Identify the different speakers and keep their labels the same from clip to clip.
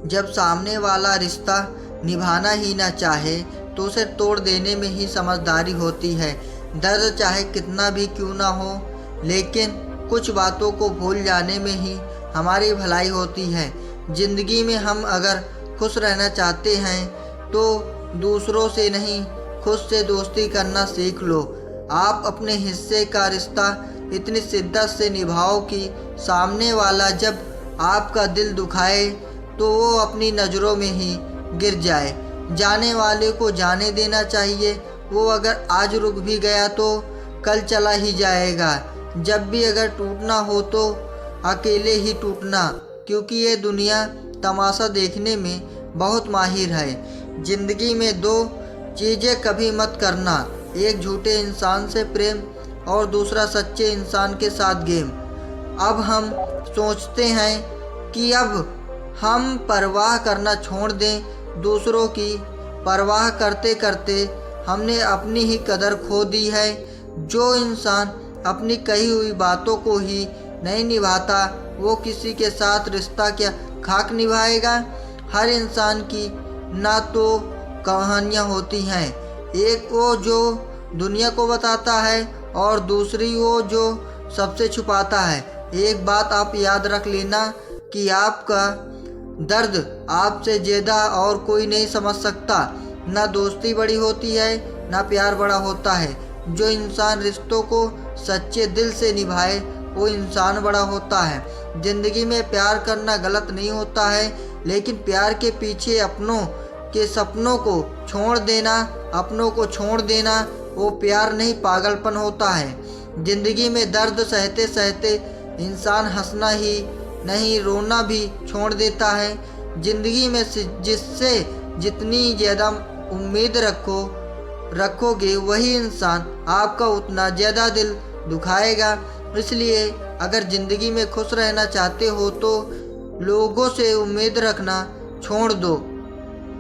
Speaker 1: जब सामने वाला रिश्ता निभाना ही ना चाहे तो उसे तोड़ देने में ही समझदारी होती है। दर्द चाहे कितना भी क्यों ना हो, लेकिन कुछ बातों को भूल जाने में ही हमारी भलाई होती है। ज़िंदगी में हम अगर खुश रहना चाहते हैं तो दूसरों से नहीं, खुद से दोस्ती करना सीख लो। आप अपने हिस्से का रिश्ता इतनी शिद्दत से निभाओ कि सामने वाला जब आपका दिल दुखाए तो वो अपनी नज़रों में ही गिर जाए। जाने वाले को जाने देना चाहिए। वो अगर आज रुक भी गया तो कल चला ही जाएगा। जब भी अगर टूटना हो तो अकेले ही टूटना, क्योंकि ये दुनिया तमाशा देखने में बहुत माहिर है। ज़िंदगी में दो चीज़ें कभी मत करना, एक झूठे इंसान से प्रेम और दूसरा सच्चे इंसान के साथ गेम। अब हम सोचते हैं कि अब हम परवाह करना छोड़ दें। दूसरों की परवाह करते करते हमने अपनी ही कदर खो दी है। जो इंसान अपनी कही हुई बातों को ही नहीं निभाता वो किसी के साथ रिश्ता क्या खाक निभाएगा। हर इंसान की ना तो कहानियाँ होती हैं, एक वो जो दुनिया को बताता है और दूसरी वो जो सबसे छुपाता है। एक बात आप याद रख लेना कि आपका दर्द आपसे ज़्यादा और कोई नहीं समझ सकता। ना दोस्ती बड़ी होती है ना प्यार बड़ा होता है। जो इंसान रिश्तों को सच्चे दिल से निभाए वो इंसान बड़ा होता है। ज़िंदगी में प्यार करना गलत नहीं होता है, लेकिन प्यार के पीछे अपनों के सपनों को छोड़ देना, अपनों को छोड़ देना वो प्यार नहीं, पागलपन होता है। ज़िंदगी में दर्द सहते सहते इंसान हंसना ही नहीं, रोना भी छोड़ देता है। ज़िंदगी में जिससे जितनी ज़्यादा उम्मीद रखोगे वही इंसान आपका उतना ज़्यादा दिल दुखाएगा। इसलिए अगर ज़िंदगी में खुश रहना चाहते हो तो लोगों से उम्मीद रखना छोड़ दो।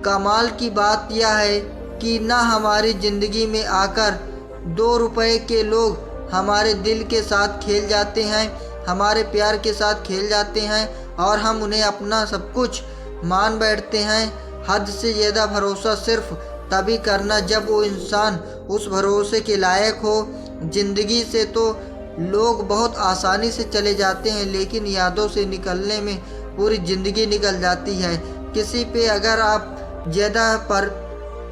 Speaker 1: कमाल की बात यह है कि ना हमारी ज़िंदगी में आकर 2 रुपए के लोग हमारे दिल के साथ खेल जाते हैं, हमारे प्यार के साथ खेल जाते हैं और हम उन्हें अपना सब कुछ मान बैठते हैं। हद से ज़्यादा भरोसा सिर्फ तभी करना जब वो इंसान उस भरोसे के लायक हो। ज़िंदगी से तो लोग बहुत आसानी से चले जाते हैं, लेकिन यादों से निकलने में पूरी ज़िंदगी निकल जाती है। किसी पे अगर आप ज़्यादा पर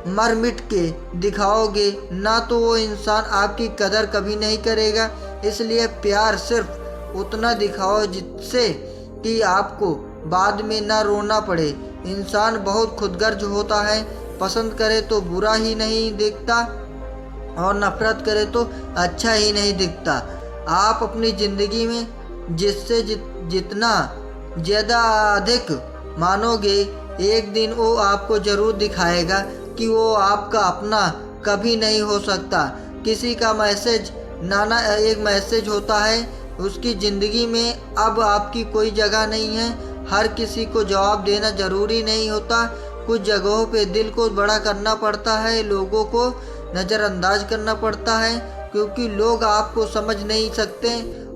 Speaker 1: मर मिट के दिखाओगे ना तो वो इंसान आपकी कदर कभी नहीं करेगा। इसलिए प्यार सिर्फ उतना दिखाओ जिससे कि आपको बाद में ना रोना पड़े। इंसान बहुत खुदगर्ज होता है, पसंद करे तो बुरा ही नहीं दिखता और नफरत करे तो अच्छा ही नहीं दिखता। आप अपनी ज़िंदगी में जिससे जितना ज़्यादा अधिक मानोगे, एक दिन वो आपको ज़रूर दिखाएगा कि वो आपका अपना कभी नहीं हो सकता। किसी का मैसेज नाना एक मैसेज होता है, उसकी ज़िंदगी में अब आपकी कोई जगह नहीं है। हर किसी को जवाब देना ज़रूरी नहीं होता। कुछ जगहों पे दिल को बड़ा करना पड़ता है, लोगों को नज़रअंदाज करना पड़ता है, क्योंकि लोग आपको समझ नहीं सकते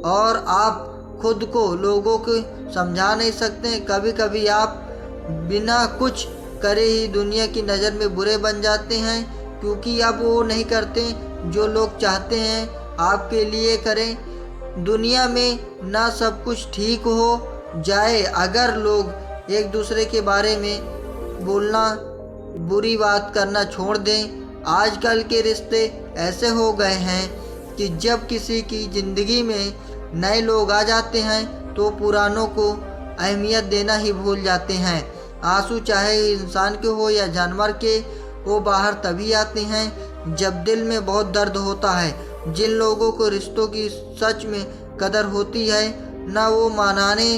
Speaker 1: और आप खुद को लोगों को समझा नहीं सकते। कभी कभी आप बिना कुछ करे ही दुनिया की नज़र में बुरे बन जाते हैं, क्योंकि अब वो नहीं करते जो लोग चाहते हैं आपके लिए करें। दुनिया में ना सब कुछ ठीक हो जाए अगर लोग एक दूसरे के बारे में बोलना, बुरी बात करना छोड़ दें। आजकल के रिश्ते ऐसे हो गए हैं कि जब किसी की ज़िंदगी में नए लोग आ जाते हैं तो पुरानों को अहमियत देना ही भूल जाते हैं। आंसू चाहे इंसान के हो या जानवर के, वो बाहर तभी आते हैं जब दिल में बहुत दर्द होता है। जिन लोगों को रिश्तों की सच में कदर होती है ना वो मनाने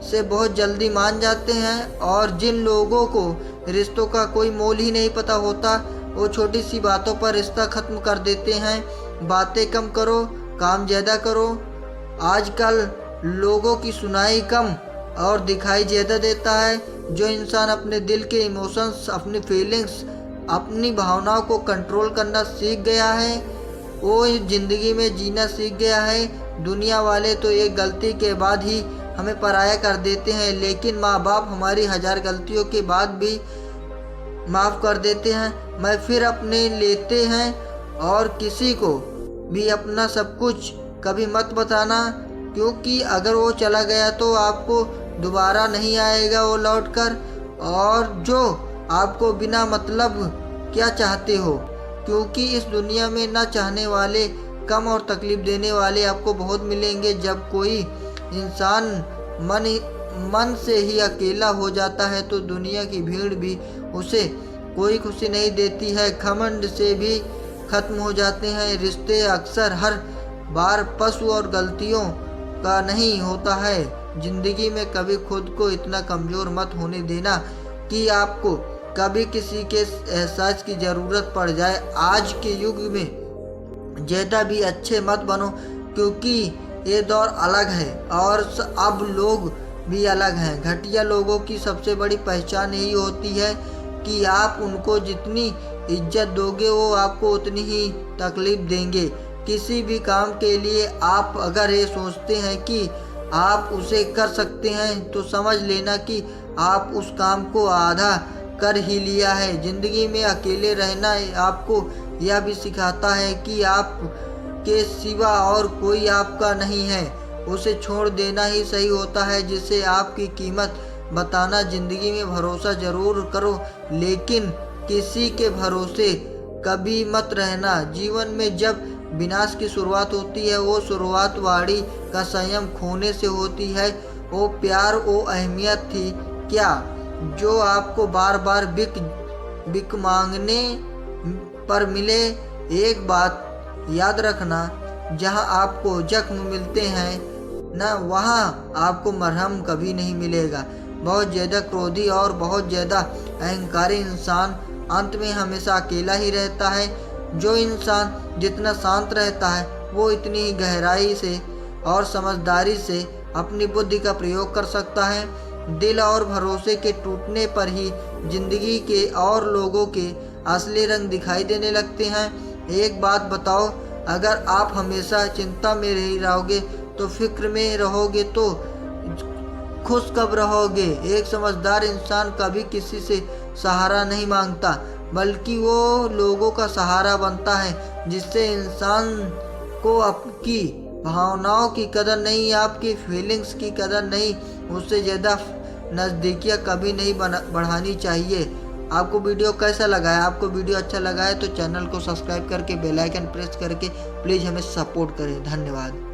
Speaker 1: से बहुत जल्दी मान जाते हैं, और जिन लोगों को रिश्तों का कोई मोल ही नहीं पता होता वो छोटी सी बातों पर रिश्ता ख़त्म कर देते हैं। बातें कम करो, काम ज़्यादा करो। आजकल लोगों की सुनाई कम और दिखाई ज़्यादा देता है। जो इंसान अपने दिल के इमोशंस, अपनी फीलिंग्स, अपनी भावनाओं को कंट्रोल करना सीख गया है वो ज़िंदगी में जीना सीख गया है। दुनिया वाले तो एक गलती के बाद ही हमें पराया कर देते हैं, लेकिन माँ बाप हमारी हजार गलतियों के बाद भी माफ़ कर देते हैं। मैं फिर अपने लेते हैं और किसी को भी अपना सब कुछ कभी मत बताना, क्योंकि अगर वो चला गया तो आपको दोबारा नहीं आएगा वो लौट कर। और जो आपको बिना मतलब क्या चाहते हो, क्योंकि इस दुनिया में ना चाहने वाले कम और तकलीफ देने वाले आपको बहुत मिलेंगे। जब कोई इंसान मन से ही अकेला हो जाता है तो दुनिया की भीड़ भी उसे कोई खुशी नहीं देती है। घमंड से भी खत्म हो जाते हैं रिश्ते। अक्सर हर बार पशु और गलतियों का नहीं होता है। जिंदगी में कभी खुद को इतना कमज़ोर मत होने देना कि आपको कभी किसी के एहसास की ज़रूरत पड़ जाए। आज के युग में ज़्यादा भी अच्छे मत बनो, क्योंकि ये दौर अलग है और अब लोग भी अलग हैं। घटिया लोगों की सबसे बड़ी पहचान यही होती है कि आप उनको जितनी इज्जत दोगे वो आपको उतनी ही तकलीफ देंगे। किसी भी काम के लिए आप अगर ये सोचते हैं कि आप उसे कर सकते हैं तो समझ लेना कि आप उस काम को आधा कर ही लिया है। ज़िंदगी में अकेले रहना आपको यह भी सिखाता है कि आप के सिवा और कोई आपका नहीं है। उसे छोड़ देना ही सही होता है जिसे आपकी कीमत बताना। ज़िंदगी में भरोसा ज़रूर करो, लेकिन किसी के भरोसे कभी मत रहना। जीवन में जब विनाश की शुरुआत होती है वो शुरुआत वाणी का संयम खोने से होती है। वो प्यार, वो अहमियत थी क्या जो आपको बार बार बिक मांगने पर मिले। एक बात याद रखना, जहाँ आपको जख्म मिलते हैं ना, वहाँ आपको मरहम कभी नहीं मिलेगा। बहुत ज़्यादा क्रोधी और बहुत ज़्यादा अहंकारी इंसान अंत में हमेशा अकेला ही रहता है। जो इंसान जितना शांत रहता है वो इतनी ही गहराई से और समझदारी से अपनी बुद्धि का प्रयोग कर सकता है। दिल और भरोसे के टूटने पर ही जिंदगी के और लोगों के असली रंग दिखाई देने लगते हैं। एक बात बताओ, अगर आप हमेशा चिंता में ही रहोगे तो फिक्र में रहोगे तो खुश कब रहोगे। एक समझदार इंसान कभी किसी से सहारा नहीं मांगता, बल्कि वो लोगों का सहारा बनता है। जिससे इंसान को आपकी भावनाओं की कदर नहीं, आपकी फीलिंग्स की कदर नहीं, उससे ज़्यादा नज़दीकियाँ कभी नहीं बढ़ानी चाहिए। आपको वीडियो कैसा लगा है? आपको वीडियो अच्छा लगा है तो चैनल को सब्सक्राइब करके बेल आइकन प्रेस करके प्लीज़ हमें सपोर्ट करें। धन्यवाद।